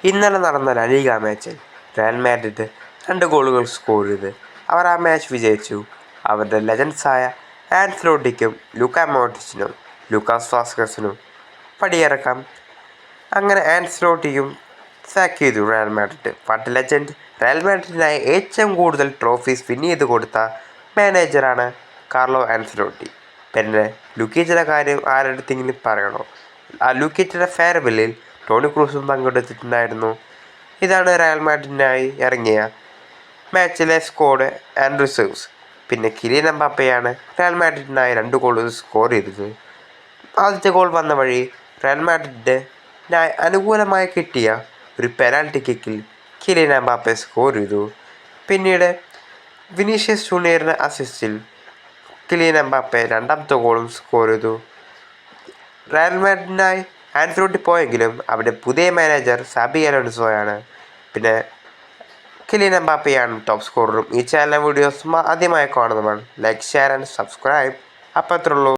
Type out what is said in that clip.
ഇന്നലെ നടന്ന ലലീഗ മാച്ചിൽ റയൽ മാഡ്രിഡ് 2 ഗോളുകൾ സ്കോർ ചെയ്ത് അവർ ആ മാച്ച് വിജയിച്ചു. അവരുടെ ലെജൻഡ്സായ ആൻസെലോട്ടിക്കും ലൂക്ക മോഡ്രിച്ചിനും ലൂക്കാസ് വാസ്കസിനും പടിയിറക്കാം. അങ്ങനെ ആൻസെലോട്ടിയും സാക്ക് ചെയ്തു Real Madrid. What a legend! Real മാഡ്രിഡിനായി ഏറ്റവും കൂടുതൽ ട്രോഫീസ് വിൻ ചെയ്ത് കൊടുത്ത മാനേജറാണ് കാർലോ ആൻസെലോട്ടി. പിന്നെ ലുക്കീച്ചിയുടെ കാര്യം ആരെടുത്തെങ്കിലും പറയണോ? ആ ലുക്കീച്ചിയുടെ ഫെയർവെല്ലിൽ ടോണി ക്രൂസും പങ്കെടുത്തിട്ടുണ്ടായിരുന്നു. ഇതാണ് റയൽ മാഡ്രിഡിനായി ഇറങ്ങിയ മാച്ചിലെ സ്ക്വാഡ് ആൻഡ് റിസർവ്സ്. പിന്നെ കിലിയൻ എംബാപ്പയാണ് റയൽ മാഡ്രിഡിനായി 2 ഗോളുകൾ സ്കോർ ചെയ്തത്. ആദ്യത്തെ ഗോൾ വന്ന വഴി റയൽ മാഡ്രിഡിനായി അനുകൂലമായി കിട്ടിയ ഒരു പെനാൽറ്റി കിക്കിൽ കിലിയൻ എംബാപ്പെ സ്കോർ ചെയ്തു. പിന്നീട് വിനീഷ്യസ് ജൂനിയറിൻ്റെ അസിസ്റ്റിൽ കിലിയൻ എംബാപ്പെ 2ാമത്തെ ഗോളും സ്കോർ ചെയ്തു. റയൽ മാഡ്രിഡിനായി ആൻസെലോട്ടി പോയെങ്കിലും അവിടെ പുതിയ മാനേജർ സാബി അലോൺസോയാണ്. പിന്നെ കിലിയൻ എംബാപ്പയാണ് ടോപ്പ് സ്കോററും. ഈ ചാനലിലെ വീഡിയോസ് ആദ്യമായി കാണുന്നവർ ലൈക്ക്, ഷെയർ ആൻഡ് സബ്സ്ക്രൈബ്. അപ്പോൾ അത്രയുള്ളൂ.